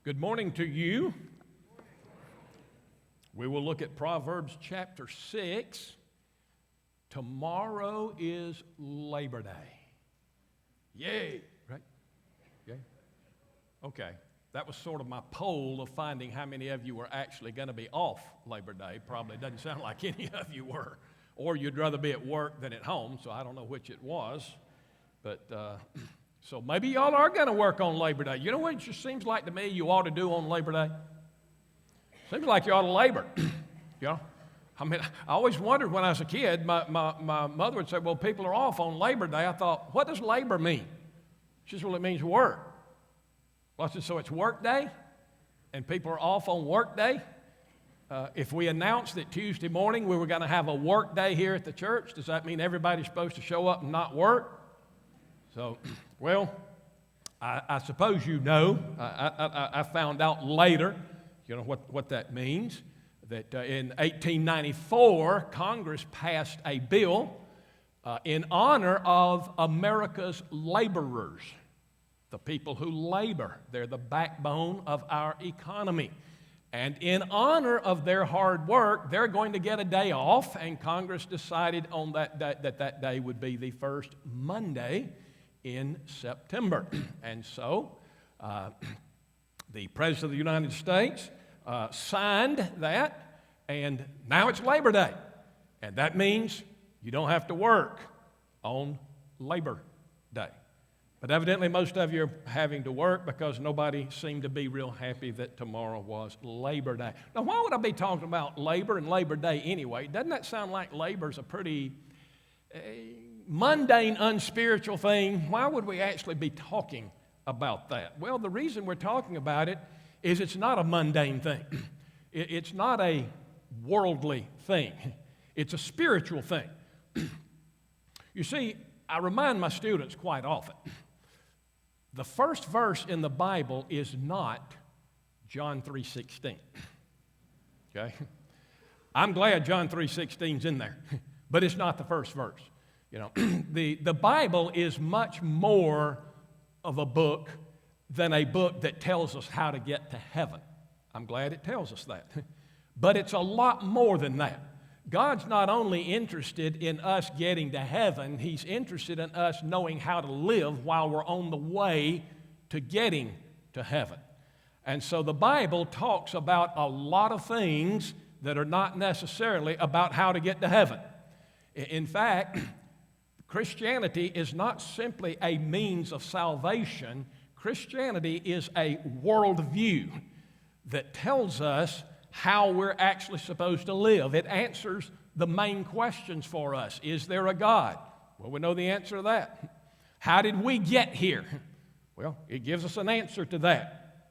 Good morning to you. We will look at Proverbs chapter 6. Tomorrow is Labor Day. Yay! Right? Yay? Okay. That was sort of my poll of finding how many of you were actually going to be off Labor Day. Probably doesn't sound like any of you were. Or you'd rather be at work than at home, so I don't know which it was. But so maybe y'all are going to work on Labor Day. You know what it just seems like to me you ought to do on Labor Day? Seems like you ought to labor. You know? I mean, I always wondered when I was a kid, my mother would say, well, people are off on Labor Day. I thought, what does labor mean? She says, well, it means work. Well, I said, so it's work day? And people are off on work day? If we announced that Tuesday morning we were going to have a work day here at the church, does that mean everybody's supposed to show up and not work? So, well, I suppose you know. I found out later, you know, what that means. That in 1894, Congress passed a bill in honor of America's laborers, the people who labor. They're the backbone of our economy. And in honor of their hard work, they're going to get a day off, and Congress decided on that day would be the first Monday in September. And so the President of the United States signed that, and now it's Labor Day. And that means you don't have to work on Labor Day. But evidently most of you are having to work because nobody seemed to be real happy that tomorrow was Labor Day. Now, why would I be talking about labor and Labor Day anyway? Doesn't that sound like labor's a pretty mundane, unspiritual thing? Why would we actually be talking about that? Well, the reason we're talking about it is it's not a mundane thing. It's not a worldly thing. It's a spiritual thing. You see, I remind my students quite often, the first verse in the Bible is not John 3:16. Okay? I'm glad John 3:16's in there, but it's not the first verse. You know, the Bible is much more of a book than a book that tells us how to get to heaven. I'm glad it tells us that. But it's a lot more than that. God's not only interested in us getting to heaven, He's interested in us knowing how to live while we're on the way to getting to heaven. And so the Bible talks about a lot of things that are not necessarily about how to get to heaven. In fact, Christianity is not simply a means of salvation. Christianity is a worldview that tells us how we're actually supposed to live. It answers the main questions for us. Is there a God? Well, we know the answer to that. How did we get here? Well, it gives us an answer to that.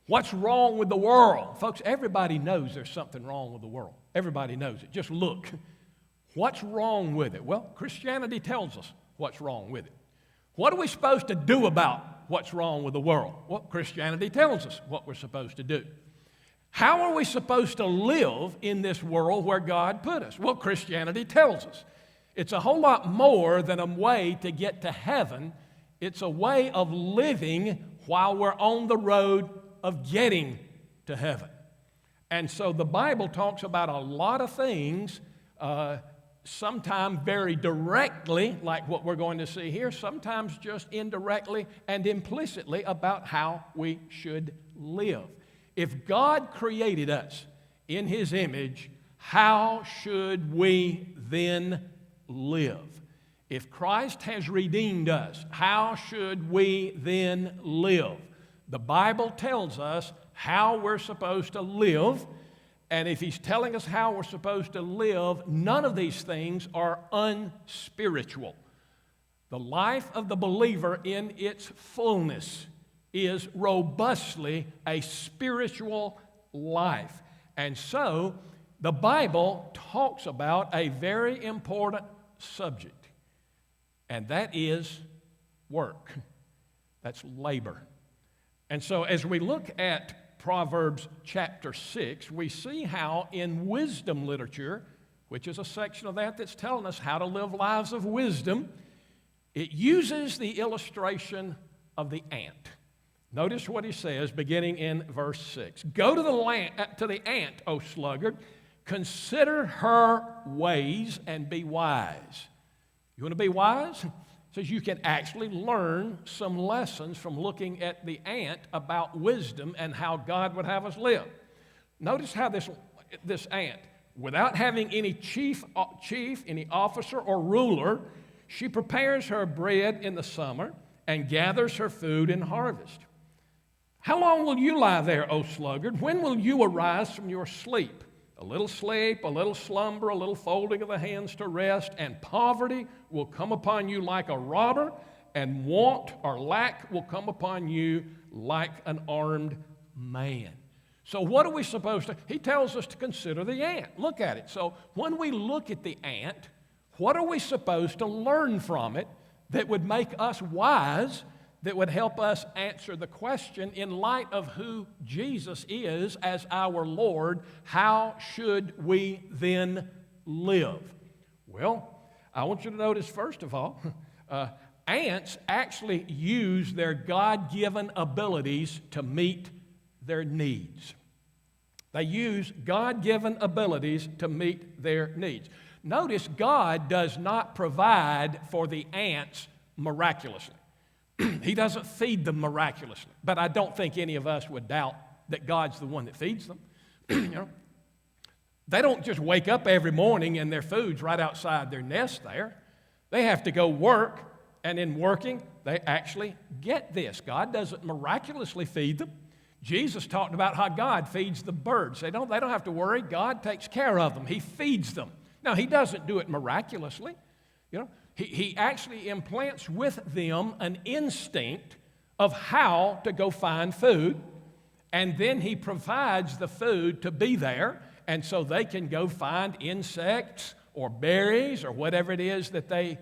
What's wrong with the world? Folks, everybody knows there's something wrong with the world. Everybody knows it. Just look. What's wrong with it? Well, Christianity tells us what's wrong with it. What are we supposed to do about what's wrong with the world? Well, Christianity tells us what we're supposed to do. How are we supposed to live in this world where God put us? Well, Christianity tells us. It's a whole lot more than a way to get to heaven. It's a way of living while we're on the road of getting to heaven. And so the Bible talks about a lot of things, sometimes very directly, like what we're going to see here, sometimes just indirectly and implicitly about how we should live. If God created us in His image, how should we then live? If Christ has redeemed us, how should we then live? The Bible tells us how we're supposed to live, and if He's telling us how we're supposed to live, none of these things are unspiritual. The life of the believer in its fullness is robustly a spiritual life. And so the Bible talks about a very important subject, and that is work. That's labor. And so as we look at Proverbs chapter 6, we see how in wisdom literature, which is a section of that that's telling us how to live lives of wisdom, it uses the illustration of the ant. Notice what he says beginning in verse 6. Go to the ant, O sluggard, consider her ways and be wise. You want to be wise? It says you can actually learn some lessons from looking at the ant about wisdom and how God would have us live. Notice how this ant, without having any chief, any officer or ruler, she prepares her bread in the summer and gathers her food in harvest. How long will you lie there, O sluggard? When will you arise from your sleep? A little sleep, a little slumber, a little folding of the hands to rest, and poverty will come upon you like a robber, and want or lack will come upon you like an armed man. So what are we supposed to? He tells us to consider the ant. Look at it. So when we look at the ant, what are we supposed to learn from it that would make us wise, that would help us answer the question in light of who Jesus is as our Lord? How should we then live? Well, I want you to notice, first of all, ants actually use their God-given abilities to meet their needs. They use God-given abilities to meet their needs. Notice God does not provide for the ants miraculously. He doesn't feed them miraculously. But I don't think any of us would doubt that God's the one that feeds them. You know? They don't just wake up every morning and their food's right outside their nest there. They have to go work, and in working, they actually get this. God doesn't miraculously feed them. Jesus talked about how God feeds the birds. They don't have to worry. God takes care of them. He feeds them. Now, He doesn't do it miraculously. You know, He actually implants with them an instinct of how to go find food, and then He provides the food to be there, and so they can go find insects or berries or whatever it is that they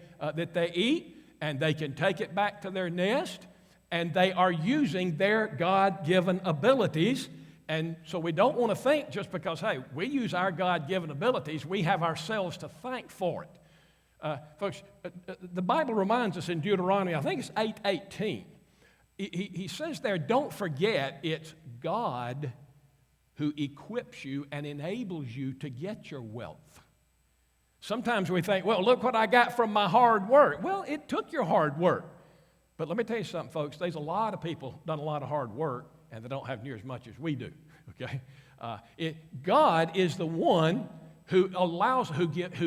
eat, and they can take it back to their nest, and they are using their God-given abilities. And so we don't want to think just because, hey, we use our God-given abilities, we have ourselves to thank for it. Folks, the Bible reminds us in Deuteronomy, I think it's 8:18. He says there, don't forget it's God who equips you and enables you to get your wealth. Sometimes we think, well, look what I got from my hard work. Well, it took your hard work. But let me tell you something, folks. There's a lot of people done a lot of hard work, and they don't have near as much as we do, okay? God is the one who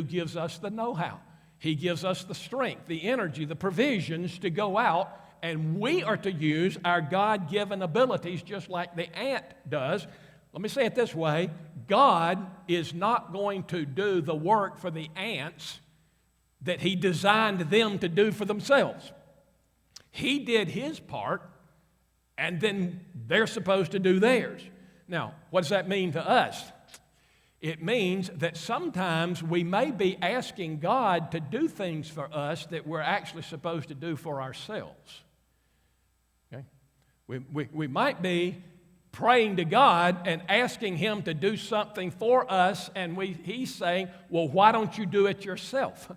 gives us the know-how. He gives us the strength, the energy, the provisions to go out, and we are to use our God-given abilities just like the ant does. Let me say it this way. God is not going to do the work for the ants that He designed them to do for themselves. He did His part, and then they're supposed to do theirs. Now, what does that mean to us? It means that sometimes we may be asking God to do things for us that we're actually supposed to do for ourselves. Okay? We might be praying to God and asking Him to do something for us, and He's saying, well, why don't you do it yourself?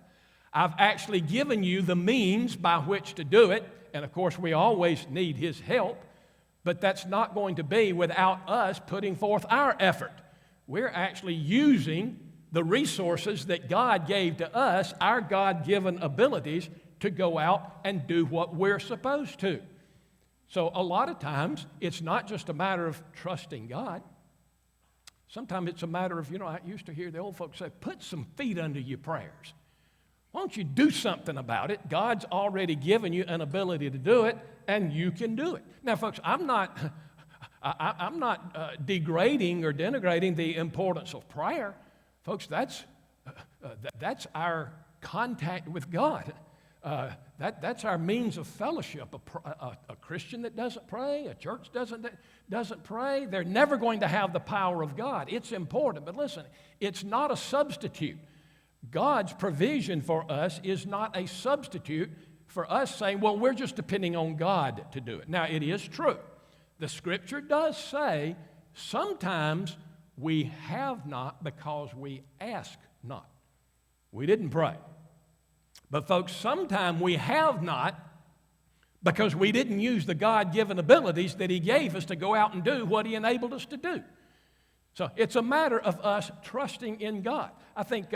I've actually given you the means by which to do it, and of course we always need His help, but that's not going to be without us putting forth our effort. We're actually using the resources that God gave to us, our God-given abilities, to go out and do what we're supposed to. So a lot of times, it's not just a matter of trusting God. Sometimes it's a matter of, I used to hear the old folks say, put some feet under your prayers. Why don't you do something about it? God's already given you an ability to do it, and you can do it. Now, folks, I'm not degrading or denigrating the importance of prayer. Folks, that's our contact with God. That's our means of fellowship. A Christian that doesn't pray, a church doesn't pray, they're never going to have the power of God. It's important, but listen, it's not a substitute. God's provision for us is not a substitute for us saying, well, we're just depending on God to do it. Now, it is true. The Scripture does say sometimes we have not because we ask not. We didn't pray. But folks, sometimes we have not because we didn't use the God-given abilities that He gave us to go out and do what He enabled us to do. So it's a matter of us trusting in God. I think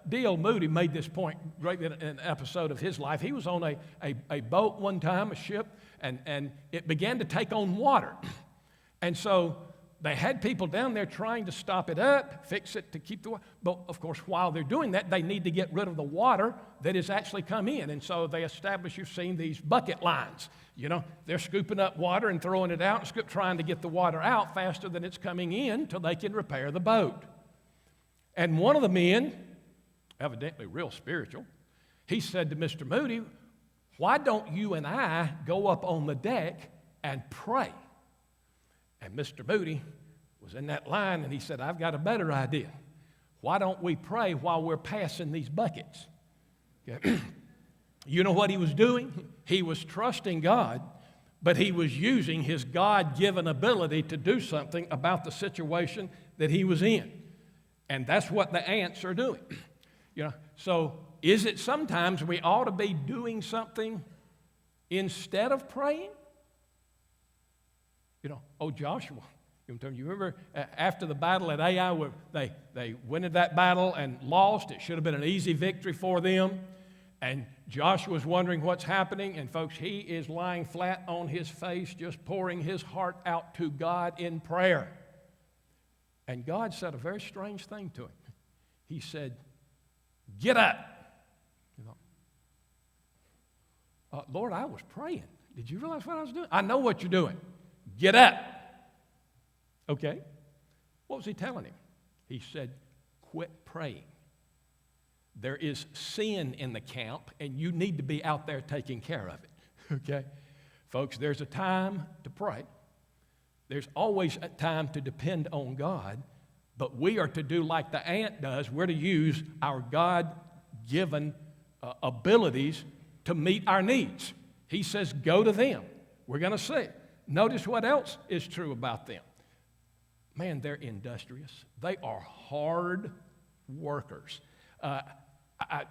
D.L. Moody made this point great in an episode of his life. He was on a boat one time, a ship, and it began to take on water. And so they had people down there trying to stop it up, fix it to keep the water. But, of course, while they're doing that, they need to get rid of the water that has actually come in. And so they establish, you've seen these bucket lines. You know, they're scooping up water and throwing it out, trying to get the water out faster than it's coming in till they can repair the boat. And one of the men, evidently real spiritual, he said to Mr. Moody, "Why don't you and I go up on the deck and pray?" And Mr. Moody was in that line, and he said, "I've got a better idea. Why don't we pray while we're passing these buckets?" Okay. You know what he was doing? He was trusting God, but he was using his God-given ability to do something about the situation that he was in. And that's what the ants are doing. You know, so is it sometimes we ought to be doing something instead of praying? You know, Joshua, you remember after the battle at Ai, where they went into that battle and lost. It should have been an easy victory for them. And Joshua's wondering what's happening. And folks, he is lying flat on his face, just pouring his heart out to God in prayer. And God said a very strange thing to him. He said, "Get up." You know, "Lord, I was praying. Did you realize what I was doing?" "I know what you're doing. Get up." Okay. What was he telling him? He said, "Quit praying. There is sin in the camp, and you need to be out there taking care of it." Okay? Folks, there's a time to pray. There's always a time to depend on God, but we are to do like the ant does. We're to use our God-given abilities to meet our needs. He says, go to them. We're going to see. Notice what else is true about them. Man, they're industrious. They are hard workers. I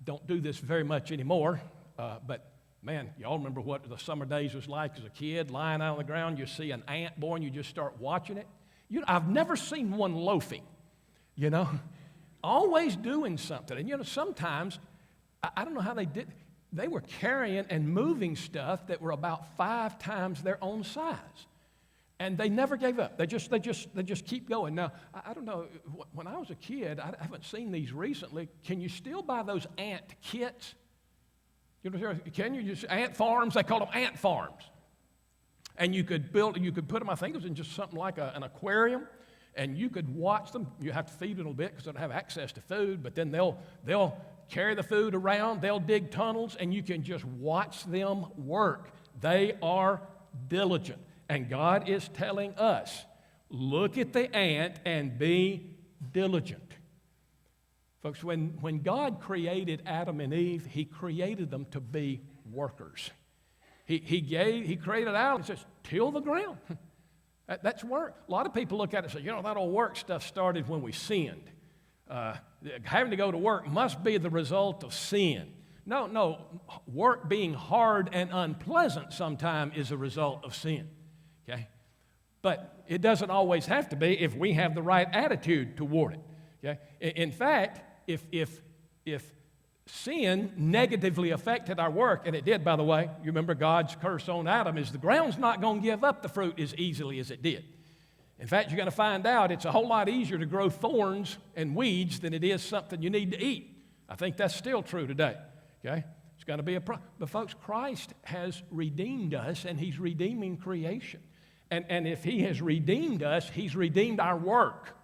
don't do this very much anymore, but man, y'all remember what the summer days was like as a kid, lying out on the ground, you see an ant born, you just start watching it. I've never seen one loafing, always doing something. And sometimes, I don't know how they did, they were carrying and moving stuff that were about 5 times their own size. And they never gave up. They just keep going. Now, I don't know, when I was a kid, I haven't seen these recently. Can you still buy those ant kits? Can you just ant farms? They call them ant farms. And you could put them, I think it was in just something like an aquarium, and you could watch them. You have to feed them a little bit because they don't have access to food, but then they'll carry the food around, they'll dig tunnels, and you can just watch them work. They are diligent. And God is telling us, look at the ant and be diligent. Folks, when God created Adam and Eve, He created them to be workers. He created Adam and says, till the ground. That's work. A lot of people look at it and say, that old work stuff started when we sinned. Having to go to work must be the result of sin. No, work being hard and unpleasant sometimes is a result of sin. Okay? But it doesn't always have to be if we have the right attitude toward it. Okay? In fact, if sin negatively affected our work, and it did, by the way, you remember God's curse on Adam is the ground's not going to give up the fruit as easily as it did. In fact, you're going to find out it's a whole lot easier to grow thorns and weeds than it is something you need to eat. I think that's still true today. Okay? It's going to be a problem. But folks, Christ has redeemed us, and He's redeeming creation. And if He has redeemed us, He's redeemed our work.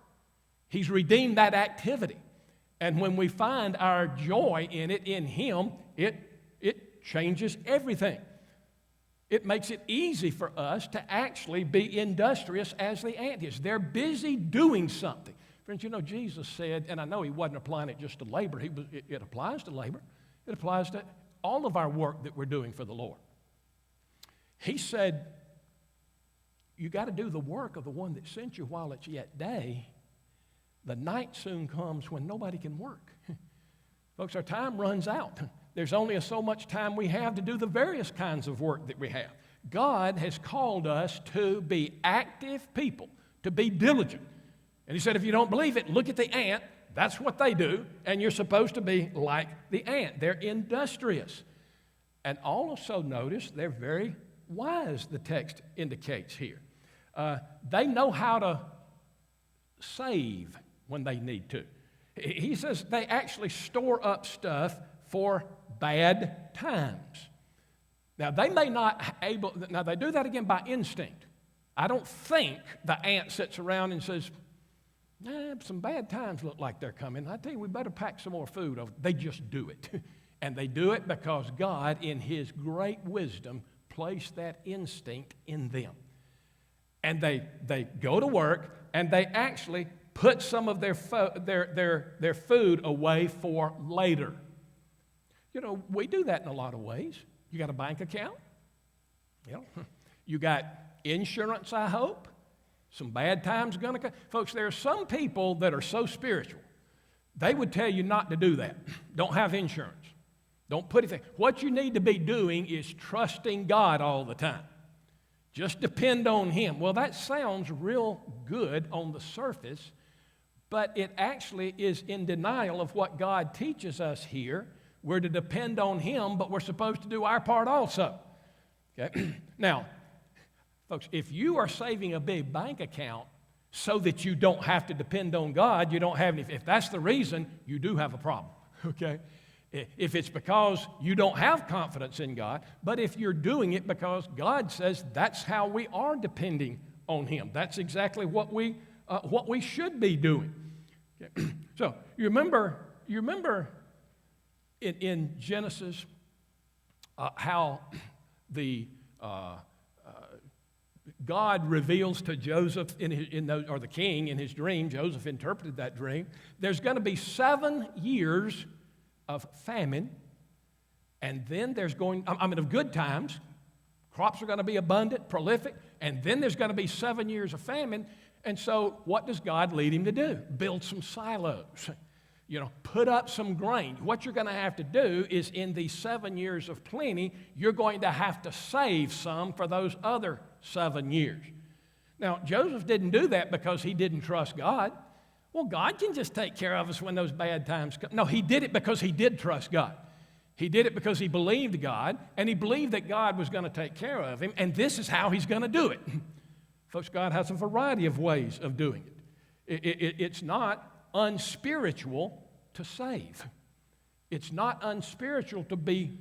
He's redeemed that activity. And when we find our joy in it, in Him, it changes everything. It makes it easy for us to actually be industrious as the ant is. They're busy doing something. Friends, Jesus said, and I know He wasn't applying it just to labor. It applies to labor. It applies to all of our work that we're doing for the Lord. He said, you got to do the work of the one that sent you while it's yet day. The night soon comes when nobody can work. Folks, our time runs out. There's only so much time we have to do the various kinds of work that we have. God has called us to be active people, to be diligent. And he said, if you don't believe it, look at the ant. That's what they do, and you're supposed to be like the ant. They're industrious. And also notice they're very wise, the text indicates here. They know how to save when they need to. He says they actually store up stuff for bad times. Now, they may not now they do that again by instinct. I don't think the ant sits around and says, some bad times look like they're coming. I tell you, we better pack some more food. They just do it. And they do it because God, in his great wisdom, placed that instinct in them. And they go to work, and they actually put some of their food away for later. You know, we do that in a lot of ways. You got a bank account? You got insurance, I hope. Some bad times going to come. Folks, there are some people that are so spiritual, they would tell you not to do that. Don't have insurance. Don't put anything. What you need to be doing is trusting God all the time. Just depend on him. Well, that sounds real good on the surface, but it actually is in denial of what God teaches us here. We're to depend on him, but we're supposed to do our part also. Okay? Now, folks, if you are saving a big bank account so that you don't have to depend on God, you don't have any, if that's the reason, you do have a problem, okay? If it's because you don't have confidence in God, but if you're doing it because God says that's how we are depending on him, that's exactly what we should be doing. Okay? So you remember in Genesis how God reveals to Joseph or the king in his dream. Joseph interpreted that dream. There's going to be 7 years of famine, and then there's of good times. Crops are going to be abundant, prolific, and then there's going to be 7 years of famine. And so what does God lead him to do? Build some silos. Put up some grain. What you're going to have to do is in these 7 years of plenty, you're going to have to save some for those other 7 years. Now, Joseph didn't do that because he didn't trust God. Well, God can just take care of us when those bad times come. No, he did it because he did trust God. He did it because he believed God, and he believed that God was going to take care of him, and this is how he's going to do it. Folks, God has a variety of ways of doing it. It's not unspiritual to save. It's not unspiritual to be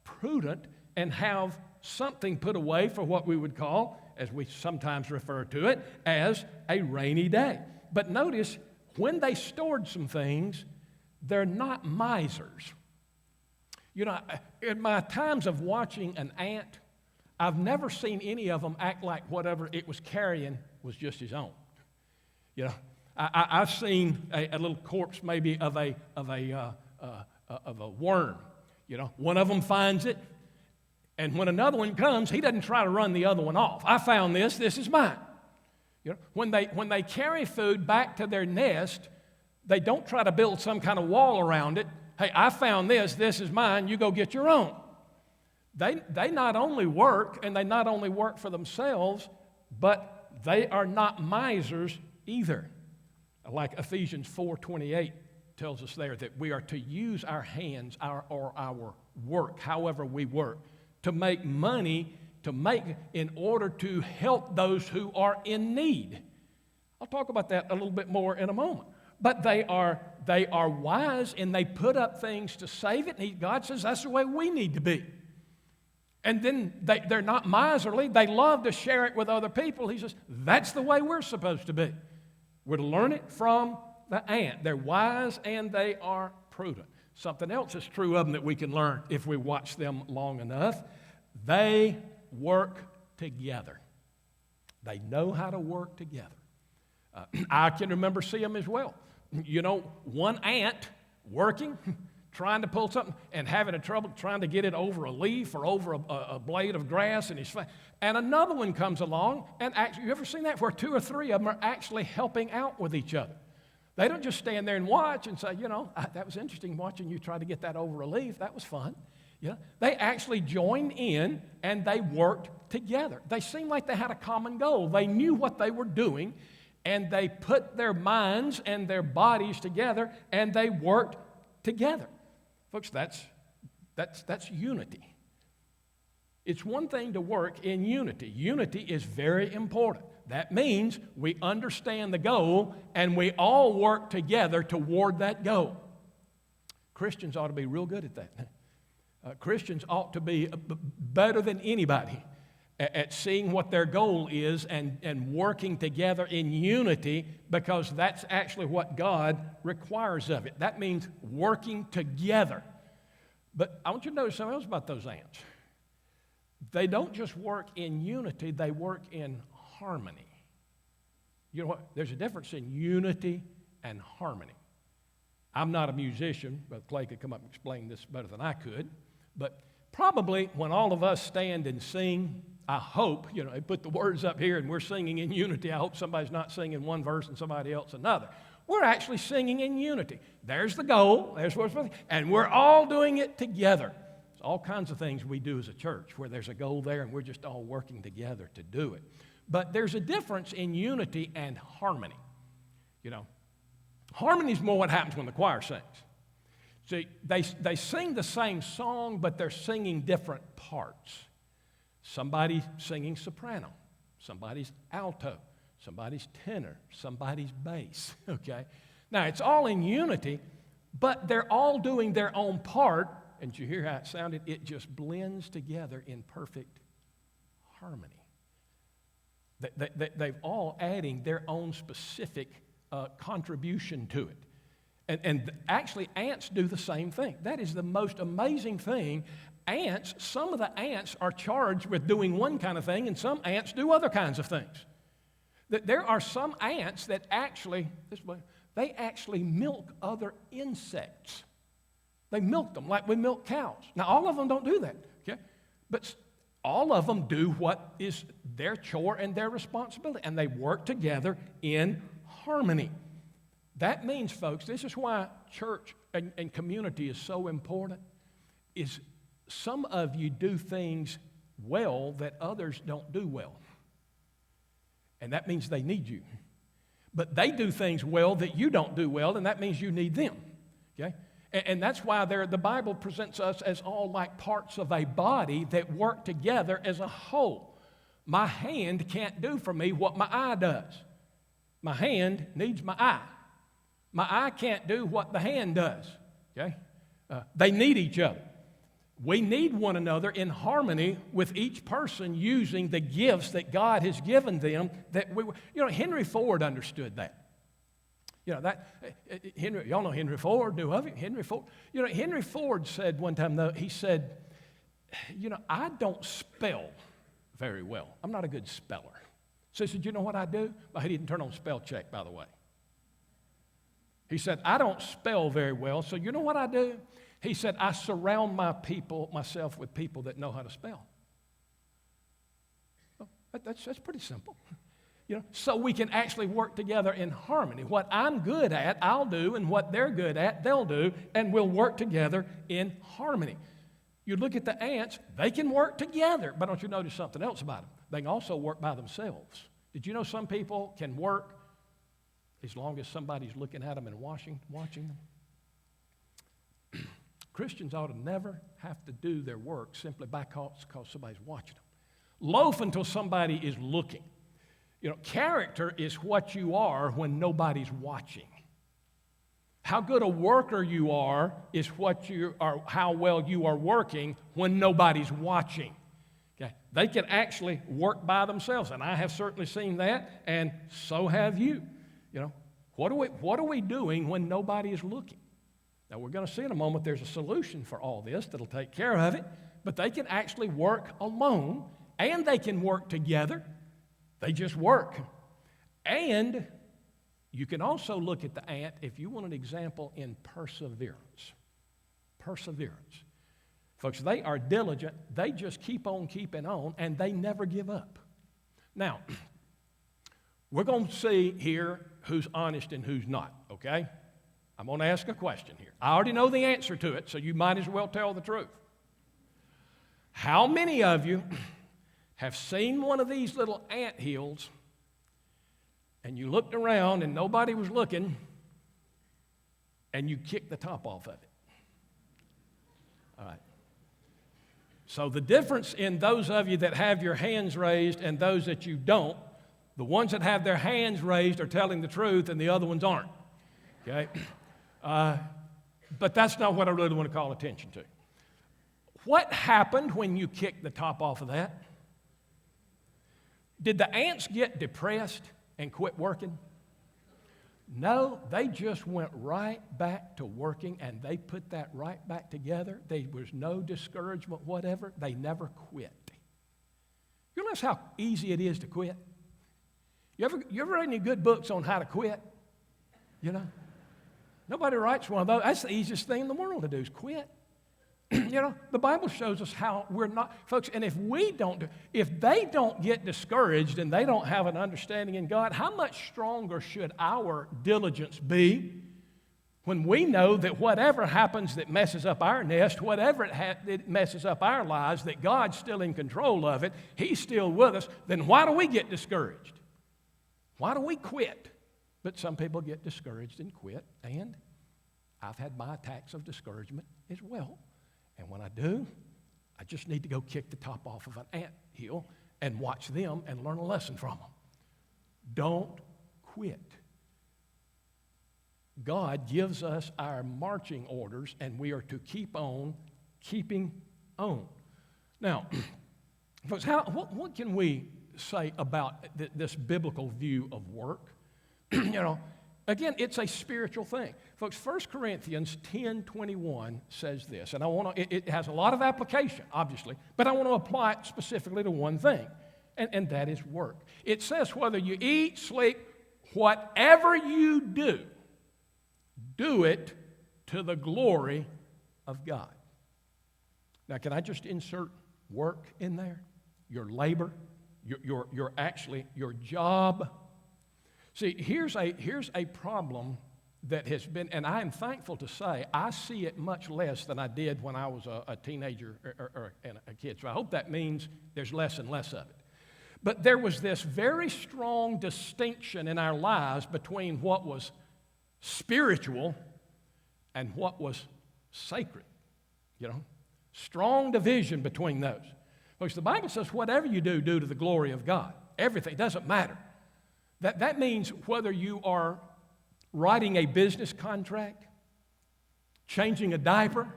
prudent and have something put away for what we would call, as we sometimes refer to it, as a rainy day. But notice, when they stored some things, they're not misers. In my times of watching an ant, I've never seen any of them act like whatever it was carrying was just his own. I've seen a little corpse maybe of a worm. One of them finds it, and when another one comes, he doesn't try to run the other one off. I found this is mine. When they carry food back to their nest, they don't try to build some kind of wall around it. Hey, I found this is mine, you go get your own. They not only work, and they not only work for themselves, but they are not misers either. Like Ephesians 4:28 tells us there that we are to use our hands, our work, however we work, to make money, in order to help those who are in need. I'll talk about that a little bit more in a moment. But they are wise, and they put up things to save it. And God says that's the way we need to be. And then they're not miserly. They love to share it with other people. He says that's the way we're supposed to be. We're to learn it from the ant. They're wise and they are prudent. Something else is true of them that we can learn if we watch them long enough. They work together. They know how to work together. I can remember seeing them as well. One ant working, trying to pull something and having a trouble trying to get it over a leaf or over a blade of grass, and another one comes along, and actually, you ever seen that where 2 or 3 of them are actually helping out with each other? They don't just stand there and watch and say, that was interesting watching you try to get that over a leaf. That was fun. They actually joined in and they worked together. They seemed like they had a common goal. They knew what they were doing, and they put their minds and their bodies together, and they worked together. Folks, that's unity. It's one thing to work in unity. Unity is very important. That means we understand the goal, and we all work together toward that goal. Christians ought to be real good at that. Christians ought to be better than anybody at seeing what their goal is and working together in unity, because that's actually what God requires of it. That means working together. But I want you to notice something else about those ants. They don't just work in unity, they work in harmony. You know what? There's a difference in unity and harmony. I'm not a musician, but Clay could come up and explain this better than I could. But probably when all of us stand and sing, I hope, they put the words up here and we're singing in unity. I hope somebody's not singing one verse and somebody else another. We're actually singing in unity. There's the goal, there's what's supposed to be, and we're all doing it together. There's all kinds of things we do as a church where there's a goal there and we're just all working together to do it. But there's a difference in unity and harmony. Harmony is more what happens when the choir sings. See, they sing the same song, but they're singing different parts. Somebody's singing soprano, somebody's alto, somebody's tenor, somebody's bass, okay? Now, it's all in unity, but they're all doing their own part, and you hear how it sounded? It just blends together in perfect harmony. They've all adding their own specific contribution to it. And actually, ants do the same thing. That is the most amazing thing. Some of the ants are charged with doing one kind of thing, and some ants do other kinds of things. There are some ants that actually milk other insects. They milk them like we milk cows. Now, all of them don't do that, okay? But all of them do what is their chore and their responsibility, and they work together in harmony. That means, folks, this is why church and community is so important, is some of you do things well that others don't do well. And that means they need you. But they do things well that you don't do well, and that means you need them. Okay? And that's why the Bible presents us as all like parts of a body that work together as a whole. My hand can't do for me what my eye does. My hand needs my eye. My eye can't do what the hand does, okay? They need each other. We need one another in harmony with each person using the gifts that God has given them. Henry Ford understood that. Y'all know Henry Ford, do of it? Henry Ford. Henry Ford said one time, though, he said, I don't spell very well. I'm not a good speller. So he said, you know what I do? Well, he didn't turn on spell check, by the way. He said, I don't spell very well, so you know what I do? He said, I surround myself with people that know how to spell. Well, that's pretty simple. So we can actually work together in harmony. What I'm good at, I'll do, and what they're good at, they'll do, and we'll work together in harmony. You look at the ants, they can work together, but don't you notice something else about them? They can also work by themselves. Did you know some people can work as long as somebody's looking at them and watching them? Christians ought to never have to do their work simply because somebody's watching them. Loaf until somebody is looking. Character is what you are when nobody's watching. How good a worker you are is what you are, how well you are working when nobody's watching. Okay? They can actually work by themselves, and I have certainly seen that, and so have you. What are we doing when nobody is looking? Now, we're going to see in a moment there's a solution for all this that'll take care of it, but they can actually work alone, and they can work together. They just work. And you can also look at the ant if you want an example in perseverance. Perseverance. Folks, they are diligent. They just keep on keeping on, and they never give up. Now, We're going to see here who's honest and who's not, okay? I'm going to ask a question here. I already know the answer to it, so you might as well tell the truth. How many of you have seen one of these little ant hills and you looked around and nobody was looking and you kicked the top off of it? All right. So the difference in those of you that have your hands raised and those that you don't, the ones that have their hands raised are telling the truth and the other ones aren't. Okay? But that's not what I really want to call attention to. What happened when you kicked the top off of that? Did the ants get depressed and quit working? No, they just went right back to working and they put that right back together. There was no discouragement, whatever. They never quit. You realize how easy it is to quit? You ever read any good books on how to quit? You know? Nobody writes one of those. That's the easiest thing in the world to do is quit. You know, the Bible shows us how we're not, folks, and if they don't get discouraged and they don't have an understanding in God, how much stronger should our diligence be when we know that whatever happens that messes up our nest, whatever it messes up our lives, that God's still in control of it, He's still with us, then why do we get discouraged? Why do we quit? But some people get discouraged and quit, and I've had my attacks of discouragement as well. And when I do, I just need to go kick the top off of an ant hill and watch them and learn a lesson from them. Don't quit. God gives us our marching orders, and we are to keep on keeping on. Now, folks, what can we say about this biblical view of work? You know, again, it's a spiritual thing. Folks, 1 Corinthians 10:21 says this, and it has a lot of application, obviously, but I want to apply it specifically to one thing, and that is work. It says, whether you eat, sleep, whatever you do, do it to the glory of God. Now, can I just insert work in there? Your labor, your job. See, here's a problem that has been, and I am thankful to say, I see it much less than I did when I was a teenager or a kid. So I hope that means there's less and less of it. But there was this very strong distinction in our lives between what was spiritual and what was sacred. You know, strong division between those. Because the Bible says, whatever you do, do to the glory of God. Everything, it doesn't matter. That means whether you are writing a business contract, changing a diaper,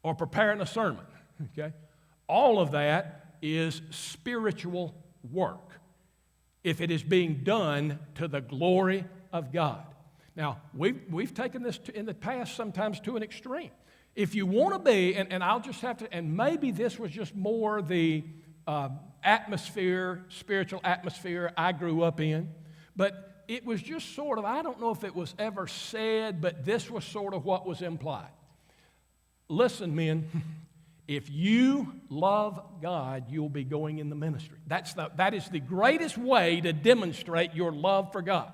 or preparing a sermon, okay? All of that is spiritual work if it is being done to the glory of God. Now, we've taken this in the past sometimes to an extreme. If you want to be, and I'll just have to, and maybe this was just more the spiritual atmosphere I grew up in, but it was just sort of, I don't know if it was ever said, but this was sort of what was implied. Listen, men, if you love God, you'll be going in the ministry. That is the greatest way to demonstrate your love for God.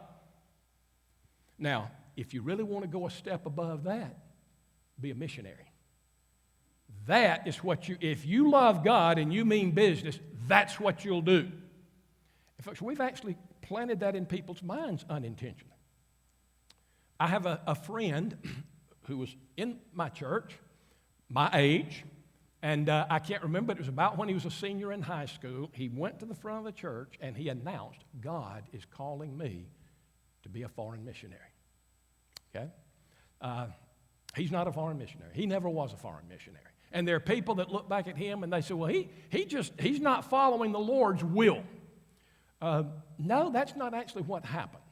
Now, if you really want to go a step above that, be a missionary. That is what if you love God and you mean business, that's what you'll do. In fact, we've actually planted that in people's minds unintentionally. I have a friend who was in my church, my age, and I can't remember, but it was about when he was a senior in high school. He went to the front of the church and he announced, God is calling me to be a foreign missionary. Okay? He's not a foreign missionary. He never was a foreign missionary. And there are people that look back at him and they say, well, he's not following the Lord's will. No, that's not actually what happened.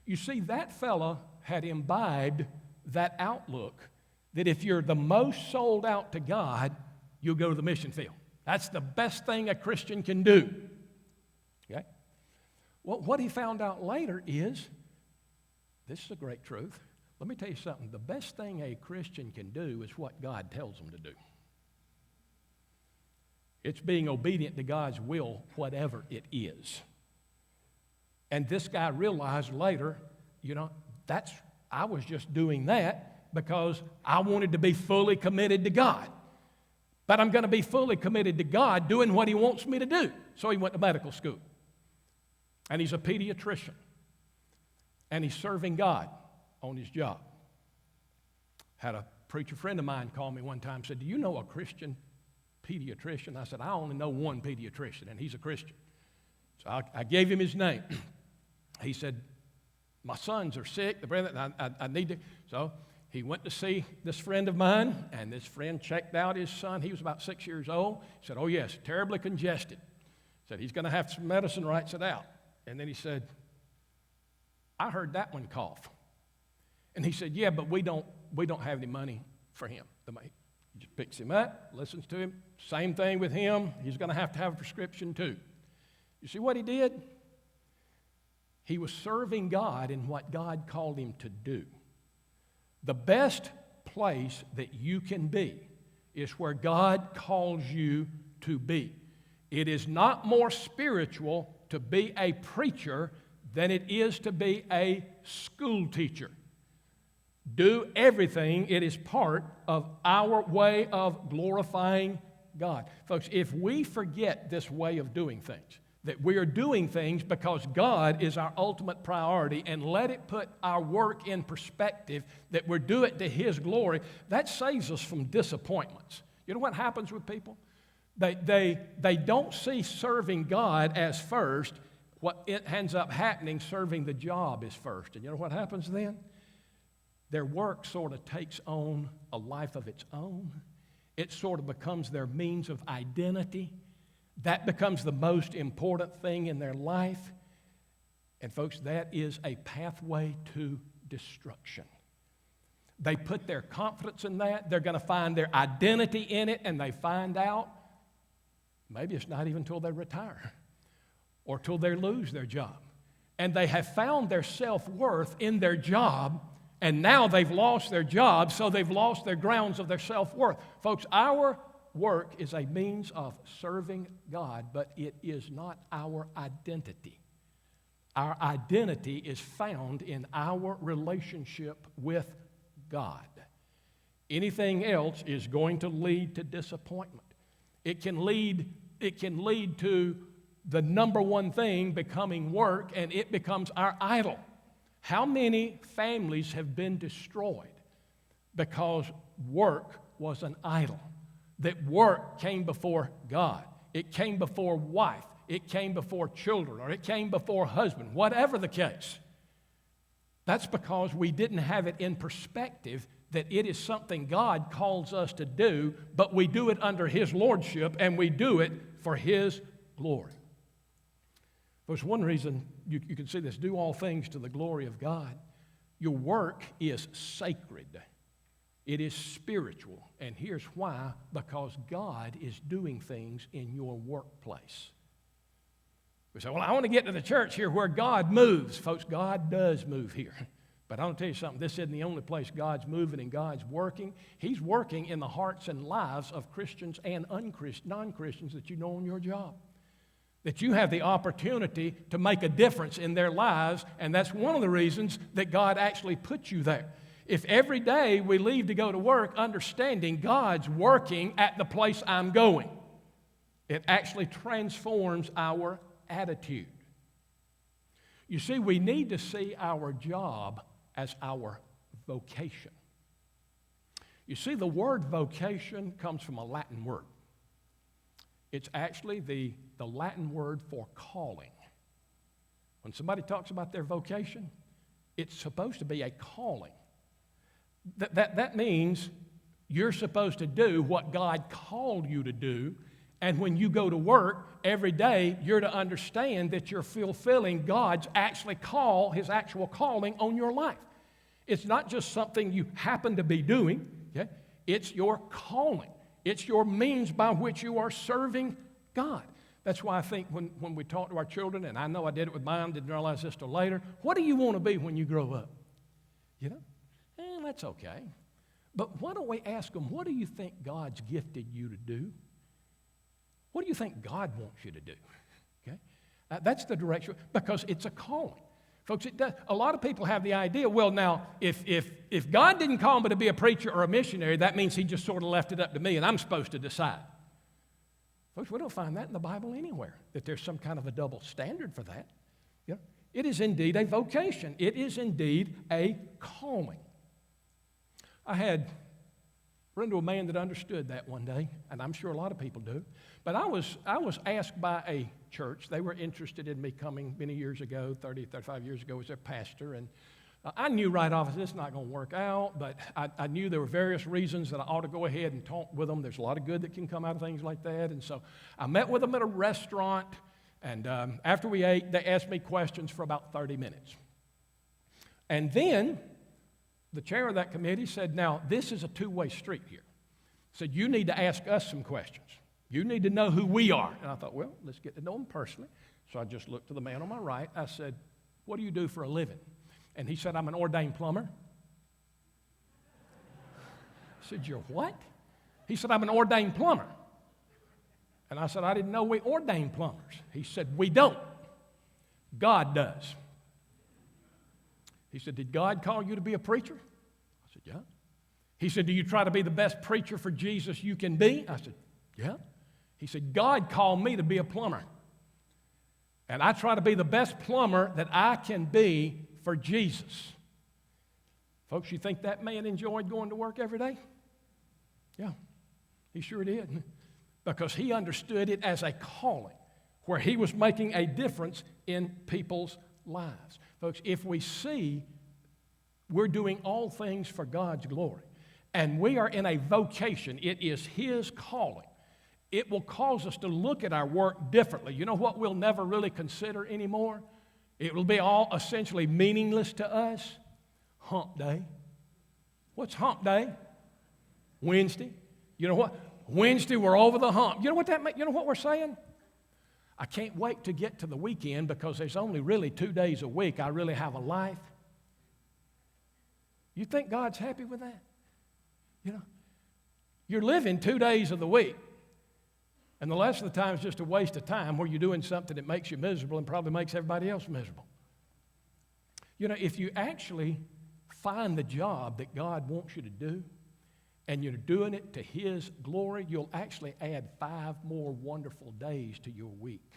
You see, that fella had imbibed that outlook that if you're the most sold out to God, you'll go to the mission field. That's the best thing a Christian can do. Okay? Well, what he found out later is, this is a great truth. Let me tell you something. The best thing a Christian can do is what God tells them to do. It's being obedient to God's will, whatever it is. And this guy realized later, I was just doing that because I wanted to be fully committed to God. But I'm going to be fully committed to God doing what He wants me to do. So he went to medical school. And he's a pediatrician. And he's serving God on his job. Had a preacher friend of mine call me one time and said, "Do you know a Christian pediatrician?" I said, "I only know one pediatrician, and he's a Christian." So I gave him his name. He said, "My sons are sick. I need to." So he went to see this friend of mine, and this friend checked out his son. He was about 6 years old. He said, "Oh, yes, terribly congested." Said, "He's going to have some medicine, writes it out." And then he said, "I heard that one cough." And he said, "Yeah, but we don't have any money for him." He just picks him up, listens to him. Same thing with him. He's going to have a prescription too. You see what he did? He was serving God in what God called him to do. The best place that you can be is where God calls you to be. It is not more spiritual to be a preacher than it is to be a school teacher. Do everything. It is part of our way of glorifying God. Folks, if we forget this way of doing things, that we are doing things because God is our ultimate priority, and let it put our work in perspective, that we do it to His glory, that saves us from disappointments. You know what happens with people? They don't see serving God as first. What it ends up happening, serving the job is first. And you know what happens then? Their work sort of takes on a life of its own. It sort of becomes their means of identity. That becomes the most important thing in their life. And folks, that is a pathway to destruction. They put their confidence in that. They're going to find their identity in it, and they find out maybe it's not even till they retire or till they lose their job. And they have found their self-worth in their job, and now they've lost their job, so they've lost their grounds of their self-worth. Folks, our work is a means of serving God, but it is not our identity. Our identity is found in our relationship with God. Anything else is going to lead to disappointment. It can lead to the number one thing becoming work, and it becomes our idol. How many families have been destroyed because work was an idol? That work came before God. It came before wife. It came before children, or it came before husband, whatever the case. That's because we didn't have it in perspective that it is something God calls us to do, but we do it under His lordship, and we do it for His glory. There's one reason you can see this: do all things to the glory of God. Your work is sacred. It is spiritual. And here's why: because God is doing things in your workplace. We say, "Well, I want to get to the church here where God moves." Folks, God does move here. But I want to tell you something. This isn't the only place God's moving and God's working. He's working in the hearts and lives of Christians and non-Christians that you know on your job. That you have the opportunity to make a difference in their lives, and that's one of the reasons that God actually put you there. If every day we leave to go to work understanding God's working at the place I'm going, it actually transforms our attitude. You see, we need to see our job as our vocation. You see, the word vocation comes from a Latin word. It's actually the Latin word for calling. When somebody talks about their vocation, it's supposed to be a calling. That means you're supposed to do what God called you to do, and when you go to work every day, you're to understand that you're fulfilling God's His actual calling on your life. It's not just something you happen to be doing, okay? It's your calling. It's your means by which you are serving God. That's why I think when we talk to our children, and I know I did it with mine, didn't realize this till later, what do you want to be when you grow up? You know? That's okay. But why don't we ask them, what do you think God's gifted you to do? What do you think God wants you to do? Okay? That's the direction, because it's a calling. Folks, it does. A lot of people have the idea, well, now, if God didn't call me to be a preacher or a missionary, that means he just sort of left it up to me and I'm supposed to decide. Folks, we don't find that in the Bible anywhere, that there's some kind of a double standard for that. You know, it is indeed a vocation. It is indeed a calling. I had run into a man that understood that one day, and I'm sure a lot of people do. But I was asked by a church. They were interested in me coming many years ago, 30, 35 years ago, as their pastor. And I knew right off, this is not going to work out, but I knew there were various reasons that I ought to go ahead and talk with them. There's a lot of good that can come out of things like that. And so I met with them at a restaurant, and after we ate, they asked me questions for about 30 minutes. And then the chair of that committee said, now, this is a two-way street here. Said, you need to ask us some questions. You need to know who we are. And I thought, well, let's get to know him personally. So I just looked to the man on my right. I said, what do you do for a living? And he said, I'm an ordained plumber. I said, you're what? He said, I'm an ordained plumber. And I said, I didn't know we ordained plumbers. He said, we don't. God does. He said, did God call you to be a preacher? I said, yeah. He said, do you try to be the best preacher for Jesus you can be? I said, yeah. He said, God called me to be a plumber. And I try to be the best plumber that I can be for Jesus. Folks, you think that man enjoyed going to work every day? Yeah, he sure did. Because he understood it as a calling where he was making a difference in people's lives. Folks, if we see we're doing all things for God's glory, and we are in a vocation, it is his calling, it will cause us to look at our work differently. You know what we'll never really consider anymore? It will be all essentially meaningless to us. Hump day. What's hump day? Wednesday. You know what? Wednesday, we're over the hump. You know what that means? You know what we're saying? I can't wait to get to the weekend because there's only really 2 days a week I really have a life. You think God's happy with that? You know, you're living 2 days of the week. And the rest of the time is just a waste of time where you're doing something that makes you miserable and probably makes everybody else miserable. You know, if you actually find the job that God wants you to do and you're doing it to his glory, you'll actually add 5 more wonderful days to your week.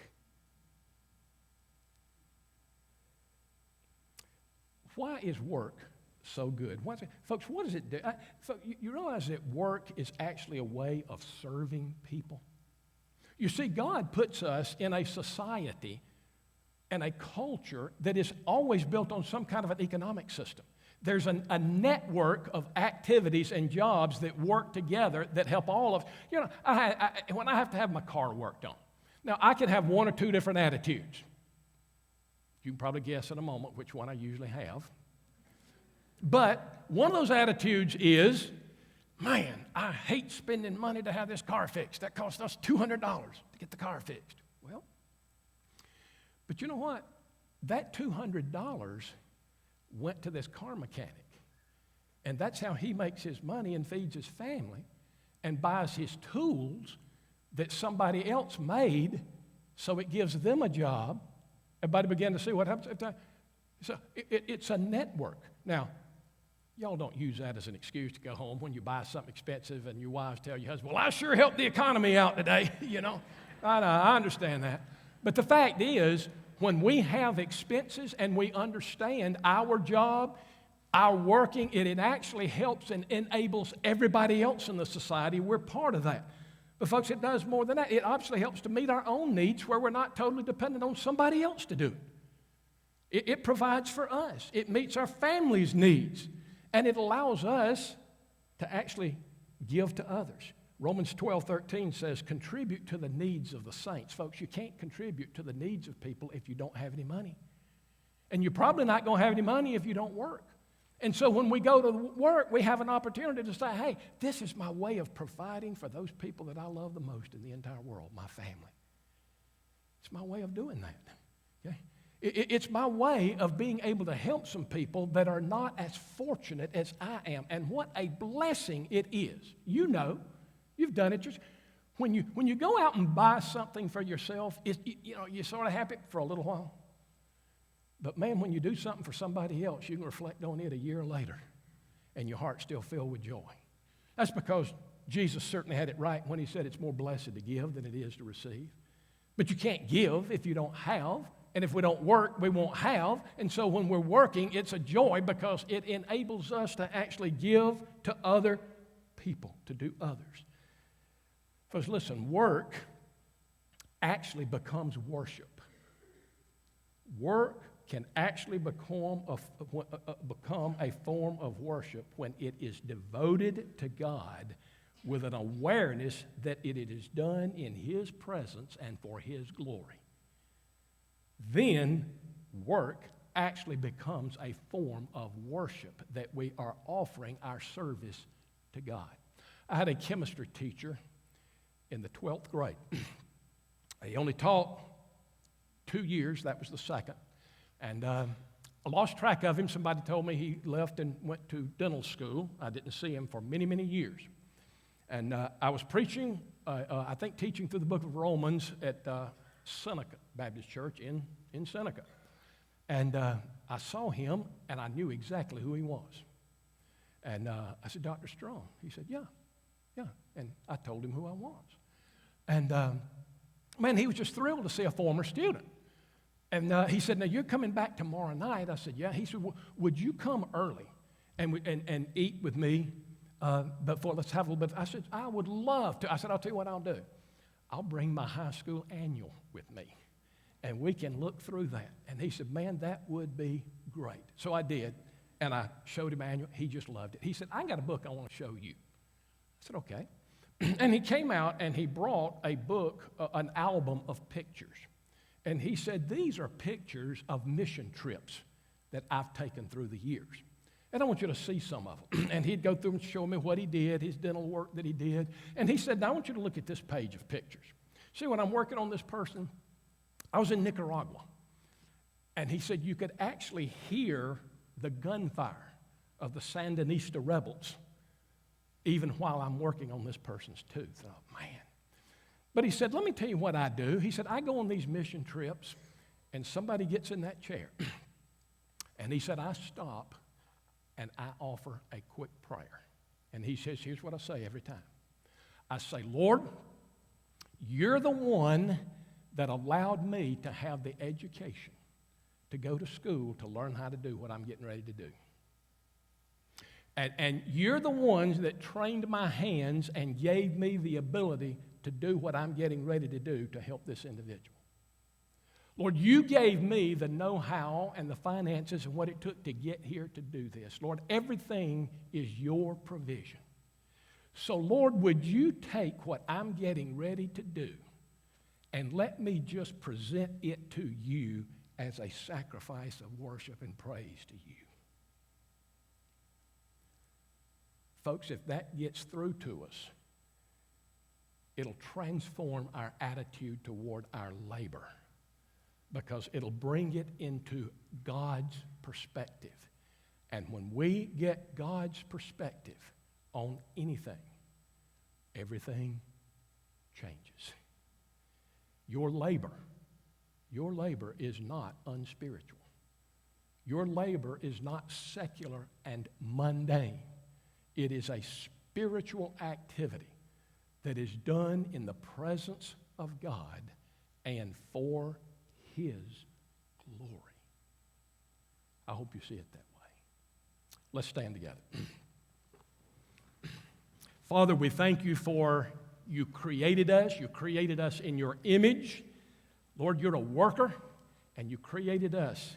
Why is work so good? Folks, what does it do? You realize that work is actually a way of serving people? You see, God puts us in a society and a culture that is always built on some kind of an economic system. There's a network of activities and jobs that work together that help all of, you know, when I have to have my car worked on. Now, I can have 1 or 2 different attitudes. You can probably guess in a moment which one I usually have. But one of those attitudes is, man, I hate spending money to have this car fixed. That cost us $200 to get the car fixed. Well, but you know what? That $200 went to this car mechanic. And that's how he makes his money and feeds his family and buys his tools that somebody else made, so it gives them a job. Everybody began to see what happens. So it's a network. Now, y'all don't use that as an excuse to go home when you buy something expensive and your wives tell your husband, well, I sure helped the economy out today, you know. I understand that. But the fact is, when we have expenses and we understand our job, our working, it actually helps and enables everybody else in the society. We're part of that. But folks, it does more than that. It obviously helps to meet our own needs where we're not totally dependent on somebody else to do it. It provides for us. It meets our family's needs. And it allows us to actually give to others. Romans 12:13 says, contribute to the needs of the saints. Folks, you can't contribute to the needs of people if you don't have any money. And you're probably not going to have any money if you don't work. And so when we go to work, we have an opportunity to say, hey, this is my way of providing for those people that I love the most in the entire world, my family. It's my way of doing that. Okay? It's my way of being able to help some people that are not as fortunate as I am. And what a blessing it is. You know, you've done it. When you go out and buy something for yourself, you're sort of happy for a little while. But man, when you do something for somebody else, you can reflect on it a year later, and your heart's still filled with joy. That's because Jesus certainly had it right when he said it's more blessed to give than it is to receive. But you can't give if you don't have, and if we don't work, we won't have. And so when we're working, it's a joy because it enables us to actually give to other people, to do others. Because listen, work actually becomes worship. Work can actually become a form of worship when it is devoted to God with an awareness that it is done in His presence and for His glory. Then work actually becomes a form of worship that we are offering our service to God. I had a chemistry teacher in the 12th grade. He only taught 2 years, that was the second. And I lost track of him. Somebody told me he left and went to dental school. I didn't see him for many, many years. And I was preaching, I think teaching through the book of Romans at Seneca Baptist Church in Seneca. And I saw him, and I knew exactly who he was. And I said, Dr. Strong. He said, yeah. And I told him who I was. And, man, he was just thrilled to see a former student. And he said, now, you're coming back tomorrow night? I said, yeah. He said, well, would you come early and eat with me before let's have a little bit? I said, I would love to. I said, I'll tell you what I'll do. I'll bring my high school annual with me, and we can look through that. And he said, man, that would be great. So I did, and I showed him annual. He just loved it. He said, I got a book I want to show you. I said, okay. And he came out, and he brought a book, an album of pictures. And he said, these are pictures of mission trips that I've taken through the years. And I want you to see some of them. And he'd go through and show me what he did, his dental work that he did. And he said, now I want you to look at this page of pictures. See, when I'm working on this person, I was in Nicaragua. And he said, you could actually hear the gunfire of the Sandinista rebels even while I'm working on this person's tooth. Oh, man. But he said, let me tell you what I do. He said, I go on these mission trips, and somebody gets in that chair. And he said, I stop, and I offer a quick prayer. And he says, here's what I say every time. I say, Lord, you're the one that allowed me to have the education to go to school to learn how to do what I'm getting ready to do. And you're the ones that trained my hands and gave me the ability to do what I'm getting ready to do to help this individual. Lord, you gave me the know-how and the finances and what it took to get here to do this. Lord, everything is your provision. So, Lord, would you take what I'm getting ready to do and let me just present it to you as a sacrifice of worship and praise to you. Folks, if that gets through to us, it'll transform our attitude toward our labor because it'll bring it into God's perspective. And when we get God's perspective on anything, everything changes. Your labor is not unspiritual. Your labor is not secular and mundane. It is a spiritual activity that is done in the presence of God and for His glory. I hope you see it that way. Let's stand together. Father, we thank you for you created us. You created us in your image. Lord, you're a worker, and you created us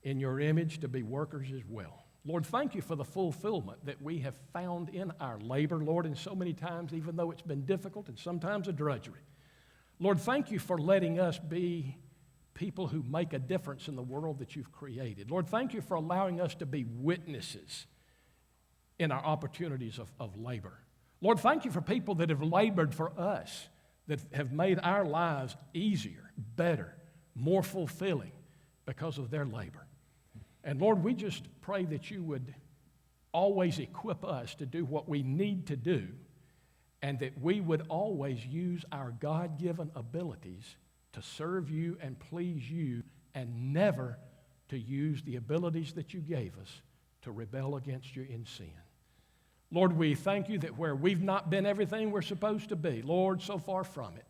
in your image to be workers as well. Lord, thank you for the fulfillment that we have found in our labor, Lord, and so many times, even though it's been difficult and sometimes a drudgery. Lord, thank you for letting us be people who make a difference in the world that you've created. Lord, thank you for allowing us to be witnesses in our opportunities of labor. Lord, thank you for people that have labored for us, that have made our lives easier, better, more fulfilling because of their labor. And Lord, we just pray that you would always equip us to do what we need to do and that we would always use our God-given abilities to serve you and please you, and never to use the abilities that you gave us to rebel against you in sin. Lord, we thank you that where we've not been everything we're supposed to be, Lord, so far from it,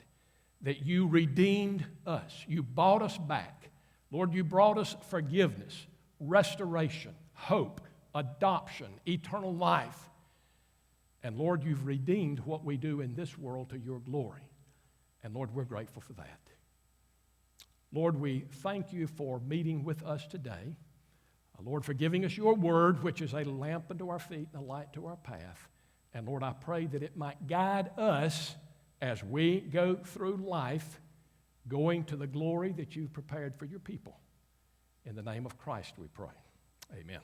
that you redeemed us. You bought us back. Lord, you brought us forgiveness, restoration, hope, adoption, eternal life. And Lord, you've redeemed what we do in this world to your glory. And Lord, we're grateful for that. Lord, we thank you for meeting with us today. Lord, for giving us your word, which is a lamp unto our feet and a light to our path. And Lord, I pray that it might guide us as we go through life, going to the glory that you've prepared for your people. In the name of Christ we pray. Amen.